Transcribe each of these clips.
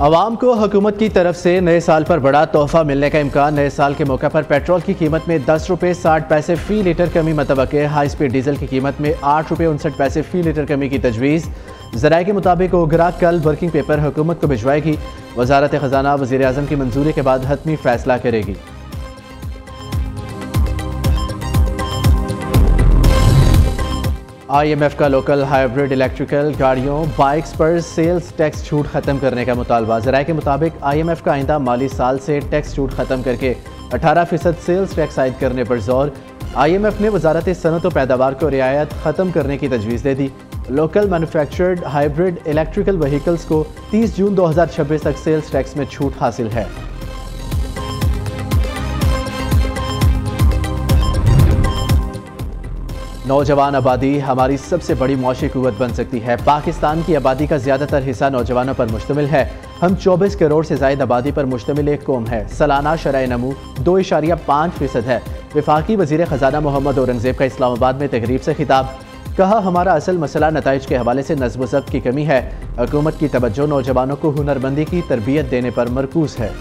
आवाम को हुकूमत की तरफ से नए साल पर बड़ा तोहफा मिलने का इम्कान। नए साल के मौके पर पेट्रोल की कीमत में 10 रुपये 60 पैसे फ़ी लीटर कमी मतवक्के। हाई स्पीड डीजल की कीमत में 8 रुपये 59 पैसे फ़ी लीटर कमी की तजवीज़। ज़राए के मुताबिक ओगरा कल वर्किंग पेपर हुकूमत को भिजवाएगी। वजारत खजाना वज़ीर आज़म की मंजूरी के बाद हतमी फैसला करेगी। IMF का लोकल हाइब्रिड इलेक्ट्रिकल गाड़ियों बाइक्स पर सेल्स टैक्स छूट खत्म करने का मुतालबा। ज़राए के मुताबिक IMF का आइंदा माली साल से टैक्स छूट खत्म करके 18% सेल्स टैक्स आयद करने पर जोर। IMF ने वजारत सनअत व पैदावार को रियायत खत्म करने की तजवीज़ दे दी। Local manufactured hybrid electrical vehicles को 30 जून 2026 तक सेल्स टैक्स में छूट हासिल है। नौजवान आबादी हमारी सबसे बड़ी मौशी कुव्वत बन सकती है। पाकिस्तान की आबादी का ज़्यादातर हिस्सा नौजवानों पर मुश्तमिल है। हम 24 करोड़ से ज़ायद आबादी पर मुश्तमिल एक कौम है। सालाना शरह नमू 2.5% है। वफाकी वज़ीर ख़जाना मोहम्मद औरंगज़ेब का इस्लामाबाद में तकरीब से खिताब। कहा, हमारा असल मसला नताइज के हवाले से नज़्म व ज़ब्त की कमी है। हुकूमत की तवज्जो नौजवानों को हुनरमंदी की तरबियत देने पर मरकूज है।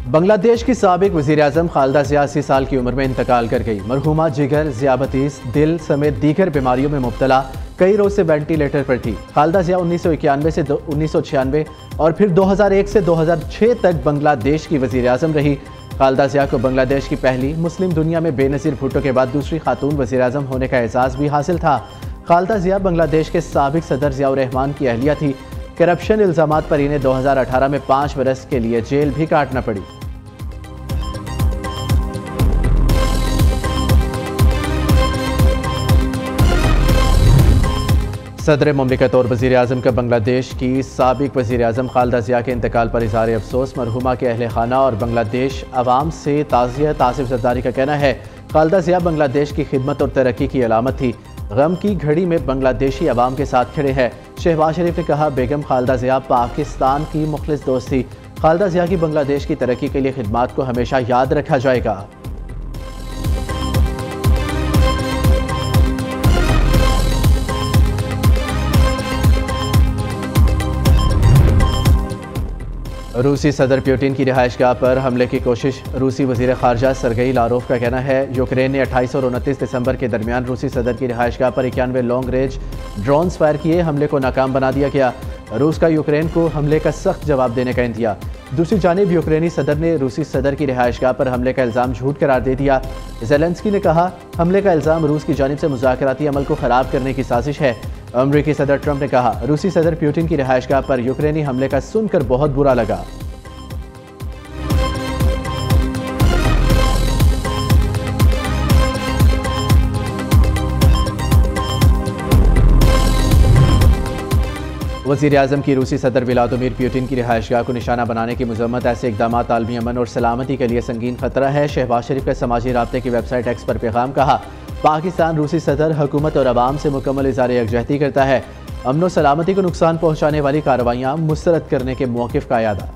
बांग्लादेश की साबिक वज़ीर आज़म खालिदा ज़िया 80 साल की उम्र में इंतकाल कर गई। मरहूमा जिगर, ज़ियाबतीस, दिल समेत दीगर बीमारियों में मुब्तला कई रोज से वेंटिलेटर पर थी। खालिदा ज़िया 1991 से 1996 और फिर 2001 से 2006 तक बांग्लादेश की वज़ीर आज़म रही। खालिदा ज़िया को बांग्लादेश की पहली, मुस्लिम दुनिया में बेनज़ीर भुट्टो के बाद दूसरी खातून वज़ीर आज़म होने का एजाज़ भी हासिल था। खालिदा ज़िया बांग्लादेश के साबिक सदर ज़ियाउर रहमान की अहलिया थी। करप्शन इल्ज़ामात पर इन्हें 2018 में 5 बरस के लिए जेल भी काटना पड़ी। सदर मुमलिकत और वज़ीर आज़म का बांग्लादेश की साबिक वज़ीर आज़म खालिदा ज़िया के इंतकाल पर इज़हार अफसोस। मरहुमा के अहले खाना और बांग्लादेश अवाम से ताज़ियत। आसिफ ज़रदारी का कहना है, खालिदा ज़िया बांग्लादेश की खिदमत और तरक्की की अलामत थी। गम की घड़ी में बांग्लादेशी अवाम के साथ खड़े हैं। शहबाज शरीफ ने कहा, बेगम खालिदा ज़िया पाकिस्तान की मुखलिस दोस्त थी। खालिदा ज़िया की बांग्लादेश की तरक्की के लिए खिदमात को हमेशा याद रखा जाएगा। रूसी सदर पुतिन की रिहाइशगाह पर हमले की कोशिश। रूसी वज़ीर ख़ारजा सरगई लारोव का कहना है, यूक्रेन ने 28 और 29 दिसंबर के दरमियान रूसी सदर की रिहाइशगाह पर 91 लॉन्ग रेंज ड्रोन्स फायर किए। हमले को नाकाम बना दिया गया। रूस का यूक्रेन को हमले का सख्त जवाब देने का इंतज़ार। दूसरी जानिब यूक्रेनी सदर ने रूसी सदर की रिहाइशगाह पर हमले का इल्ज़ाम झूठ करार दे दिया। ज़ेलेंस्की ने कहा, हमले का इल्ज़ाम रूस की जानिब से मुज़ाकराती अमल को ख़राब करने की साजिश है। अमरीकी सदर ट्रंप ने कहा, रूसी सदर पुतिन की रिहाइशगाह पर यूक्रेनी हमले का सुनकर बहुत बुरा लगा। वज़ीर आज़म की रूसी सदर व्लादिमीर पुतिन की रिहाइशगाह को निशाना बनाने की मज़म्मत। ऐसे इक़दाम आलमी अमन और सलामती के लिए संगीन खतरा है। शहबाज शरीफ का समाजी राब्ते की वेबसाइट एक्स पर पैगाम। कहा, पाकिस्तान रूसी सदर हुकूमत और अवाम से मुकम्मल इज़हार यकजहती करता है। अमन और सलामती को नुकसान पहुँचाने वाली कार्रवाइयाँ मुस्तरद करने के मौक़िफ़ का यादा।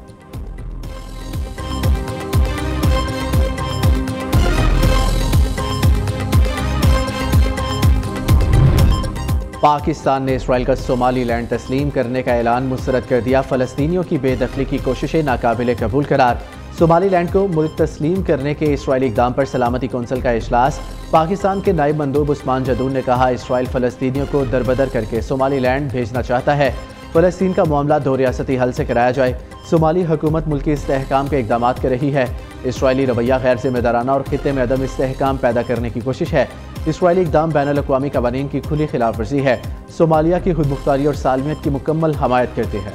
पाकिस्तान ने इसराइल का सोमाली लैंड तस्लीम करने का ऐलान मुस्तरद कर दिया। फ़लस्तीनियों की बेदखली की कोशिशें नाकाबिले कबूल करार। सोमाली लैंड को मुल्क तस्लीम करने के इसराइली इक़दाम पर सलामती कौंसिल का इजलास। पाकिस्तान के नायब मंदूब उस्मान जदून ने कहा, इसराइल फ़लस्तीनियों को दरबदर करके सोमाली लैंड भेजना चाहता है। फ़लस्तीन का मामला दो रियासती हल से कराया जाए। सोमाली हुकूमत मुल्की इस्तेहकाम के इक़दाम कर रही है। इसराइली रवैया गैर जिम्मेदाराना और खित्ते में अदम इस्तेहकाम पैदा करने की कोशिश है। इसराइली इक़दाम बैनुल-अक़वामी क़वानीन की खुली खिलाफ वर्जी है। सोमालिया की खुदमुख्तारी और सालमियत की मुकम्मल हमायत करते हैं।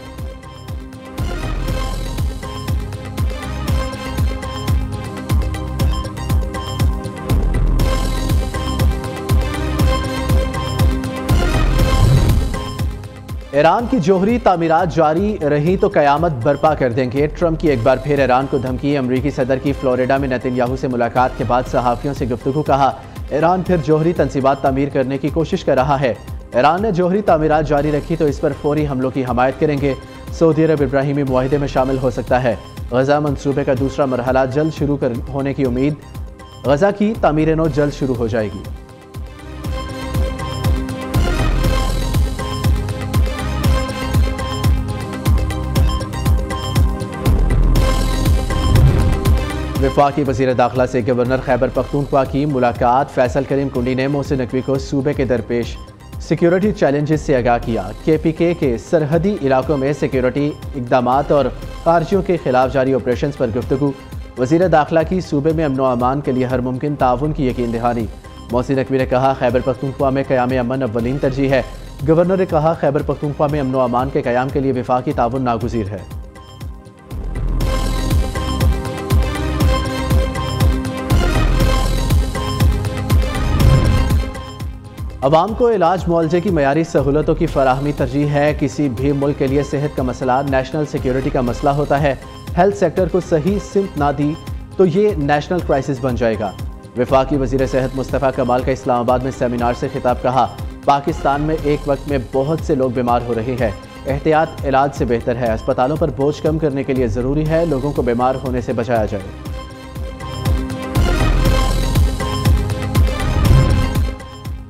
ईरान की जोहरी तामीरात जारी रही तो कयामत बर्पा कर देंगे। ट्रंप की एक बार फिर ईरान को धमकी। अमरीकी सदर की फ्लोरिडा में नेतन्याहू से मुलाकात के बाद सहाफ़ियों से गुफ्तगू। कहा, ईरान फिर जोहरी तंसीबात तामीर करने की कोशिश कर रहा है। ईरान ने जोहरी तामीरात जारी रखी तो इस पर फौरी हमलों की हमायत करेंगे। सऊदी अरब इब्राहिमी मुआहिदे में शामिल हो सकता है। गजा मंसूबे का दूसरा मरहला जल्द शुरू होने की उम्मीद। गजा की तामीर नौ जल्द शुरू हो जाएगी। वफाकी वज़ीर दाखिला से गवर्नर खैबर पख्तूनख्वा की मुलाकात। फैसल करीम कुंडी ने मोहसिन नकवी को सूबे के दरपेश सिक्योरिटी चैलेंजेस से आगाह किया। KPK के सरहदी इलाकों में सिक्योरिटी इकदामात और खारजियों के खिलाफ जारी ऑपरेशन पर गुफ्तगू। वज़ीर दाखिला की सूबे में अमन व अमान के लिए हर मुमकिन ताउन की यकीन दहानी। मोहसिन नकवी ने कहा, खैबर पख्तूनख्वा में क़याम अमन अव्वलीन तरजीह है। गवर्नर ने कहा, खैबर पख्तूनख्वा में अमन व अमान के क़याम के लिए वफाकी ताउन नागुज़ीर है। अवाम को इलाज मुआवजे की मयारी सहूलतों की फराहमी तरजीह है। किसी भी मुल्क के लिए सेहत का मसला नेशनल सिक्योरिटी का मसला होता है। हेल्थ सेक्टर को सही सिमत ना दी तो ये नेशनल क्राइसिस बन जाएगा। वफाकी वज़ीर सेहत मुस्तफ़ा कमाल का इस्लामाबाद में सेमिनार से खिताब। कहा, पाकिस्तान में एक वक्त में बहुत से लोग बीमार हो रहे हैं। एहतियात इलाज से बेहतर है। अस्पतालों पर बोझ कम करने के लिए ज़रूरी है लोगों को बीमार होने से बचाया जाए।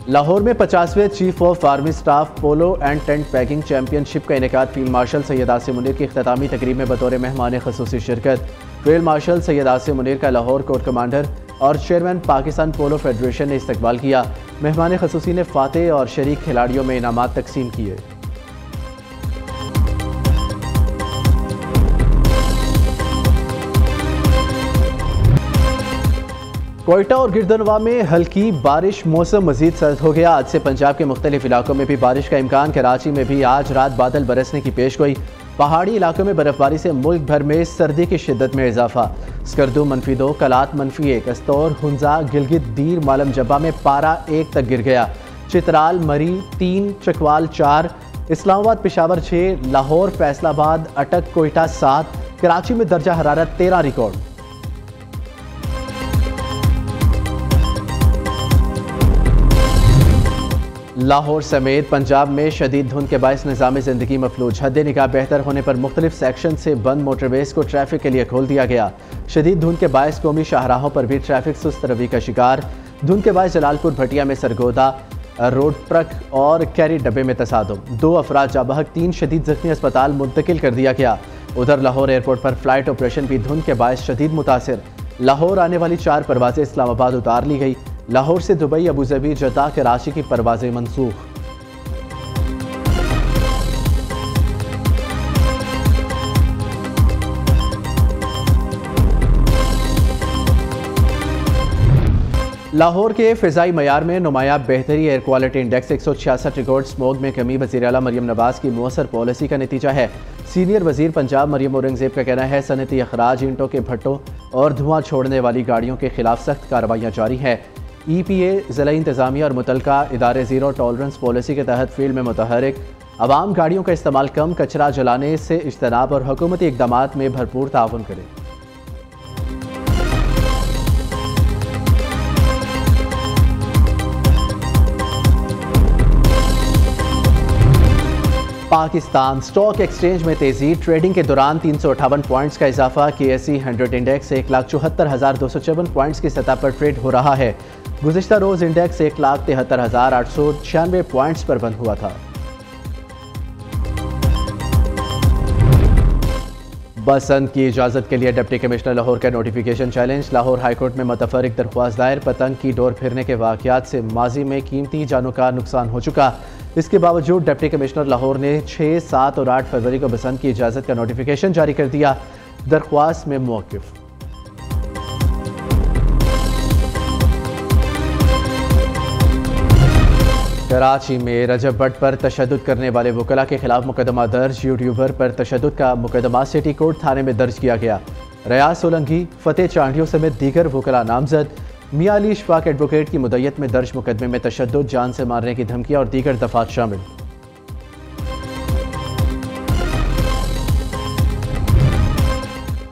लाहौर में 50वें chief of army staff polo and tent pegging championship का इनेकाद फील्ड मार्शल सैयद आसिम मुनीर की इख्तितामी तकरीब में बतौर मेहमान ख़ुसूसी शिरकत। फील्ड मार्शल सैयद आसिम मुनीर का लाहौर कोर कमांडर और चेयरमैन पाकिस्तान पोलो फेडरेशन ने इस्तकबाल किया। मेहमान ख़ुसूसी ने फातेह और शरीक खिलाड़ियों में इनामात तकसीम किए। कोयटा और गिरदनवा में हल्की बारिश। मौसम मजीद सर्द हो गया। आज से पंजाब के मुख्तलिफ इलाकों में भी बारिश का इम्कान। कराची में भी आज रात बादल बरसने की पेशगोई। पहाड़ी इलाकों में बर्फबारी से मुल्क भर में सर्दी की शिद्दत में इजाफा। स्कर्दू -2, कलात -1, अस्तौर, हुंजा, गिलगित, दीर, मालम जब्बा में पारा 1 तक गिर गया। चित्राल, मरी 3, चकवाल 4, इस्लामाबाद पेशावर 6, लाहौर, फैसलाबाद, अटक, कोयटा 7, कराची में दर्जा हरारत 13 रिकॉर्ड। लाहौर समेत पंजाब में शदीद धुंध के बायस निज़ाम ज़िंदगी मफलूज। हद निगाह बेहतर होने पर मुख्तलिफ सेक्शन से बंद मोटरवेज को ट्रैफिक के लिए खोल दिया गया। शदीद धुंध के बायस कौमी शाहराहों पर भी ट्रैफिक सुस्त रवि का शिकार। धुंध के बायस जलालपुर भटिया में सरगोदा रोड ट्रक और कैरी डब्बे में तसादुम। 2 अफराद जाबहक, 3 शदीद जख्मी अस्पताल मुंतकिल कर दिया गया। उधर लाहौर एयरपोर्ट पर फ्लाइट ऑपरेशन भी धुंध के बायस शदीद मुतासिर। लाहौर आने वाली 4 परवाजें इस्लामाबाद उतार ली गई। लाहौर से दुबई, अबूजबी, जद्दा, कराची की परवाजें मनसूख। लाहौर के फ़िज़ाई मयार में नुमाया बेहतरी। Air quality index 166 record. Smoke में कमी वज़ीर आला मरियम नवाज़ की मौसर पॉलिसी का नतीजा है। सीनियर वज़ीर पंजाब मरियम औरंगज़ेब का कहना है, सनती अखराज, ईंटों के भट्टों और धुआं छोड़ने वाली गाड़ियों के खिलाफ सख्त कार्रवाइयाँ जारी हैं। EPA ज़िला इंतज़ामिया और मुतलका इदारे ज़ीरो टॉलरेंस पॉलिसी के तहत फील्ड में मुतहरिक। अवाम गाड़ियों का इस्तेमाल कम, कचरा जलाने से इज्तनाब और हुकूमती इक़दामात में भरपूर ताउन करें। पाकिस्तान स्टॉक एक्सचेंज में तेजी। ट्रेडिंग के दौरान 358 पॉइंट्स का इजाफा। KSE 100 इंडेक्स 1,74,254 पॉइंट्स की सतह पर ट्रेड हो रहा है। गुज़िश्ता रोज़ इंडेक्स 1,73,896 पॉइंट्स पर बंद हुआ था। बसंत की इजाज़त के लिए डिप्टी कमिश्नर लाहौर का नोटिफिकेशन चैलेंज। लाहौर हाईकोर्ट में मुतफर्रिक दरख्वास्त दायर। पतंग की डोर फिरने के वाक़यात से माजी में कीमती जानों का नुकसान हो चुका। इसके बावजूद डिप्टी कमिश्नर लाहौर ने 6, 7 और 8 फरवरी को बसंत की इजाज़त का नोटिफिकेशन जारी कर दिया। दरख्वास्त में मौक़िफ़। कराची में रजब भट्ट पर तशद्दुद करने वाले वकला के खिलाफ मुकदमा दर्ज। यूट्यूबर पर तशद्दुद का मुकदमा सिटी कोर्ट थाने में दर्ज किया गया। रियाज सोलंकी, फतेह चांडियों समेत दीगर वकला नामजद। मियां अली इशफाक एडवोकेट की मुद्दत में दर्ज मुकदमे में तशद्दुद, जान से मारने की धमकियां और दीगर दफात शामिल।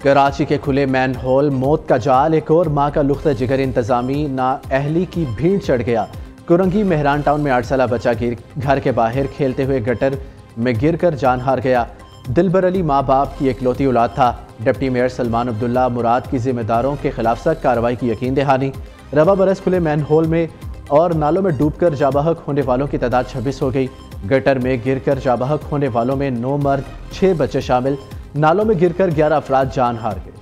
कराची के खुले मैन होल, मौत का जाल। एक और माँ का लुख्ता जिगर इंतजामी ना अहली की भीड़ चढ़ गया। कुरंगी मेहरान टाउन में 8 साला बच्चा घर के बाहर खेलते हुए गटर में गिरकर जान हार गया। दिलबर अली माँ बाप की इकलौती औलाद था। डिप्टी मेयर सलमान अब्दुल्ला मुराद की जिम्मेदारों के खिलाफ सख्त कार्रवाई की यकीन दहानी। रवा बरस खुले मैन होल में और नालों में डूबकर जाबहक होने वालों की तादाद 26 हो गई। गटर में गिरकर जाबहक होने वालों में 9 मर्द 6 बच्चे शामिल। नालों में गिरकर 11 अफराद जान हार गए।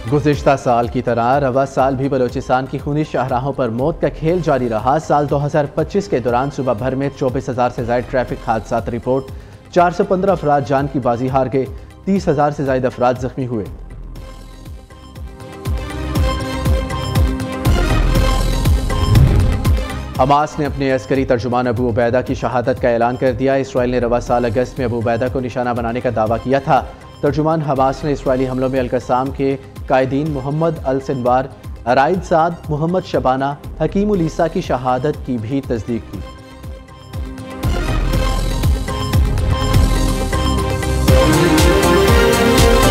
गुज़िश्ता साल की तरह रवा साल भी बलोचिस्तान की खूनी शाहराहों पर मौत का खेल जारी रहा। साल 2025 के दौरान सुबह भर में 24,000 से ज्यादा ट्रैफिक हादसात रिपोर्ट, 415 अफराद जान की बाजी हार गए, 30,000 से ज्यादा अफराद जख्मी हुए। हमास ने अपने अस्करी तर्जुमान अबू उबैदा की शहादत का ऐलान कर दिया। इसराइल ने रवा साल अगस्त में अबू उबैदा को निशाना बनाने का दावा किया था। तर्जुमान हमास ने इसराइली हमलों में अल-कसाम के कायदीन मोहम्मद अल सिनवार, राइद साद, मोहम्मद शबाना, हकीम उल ईसा की शहादत की भी तस्दीक की।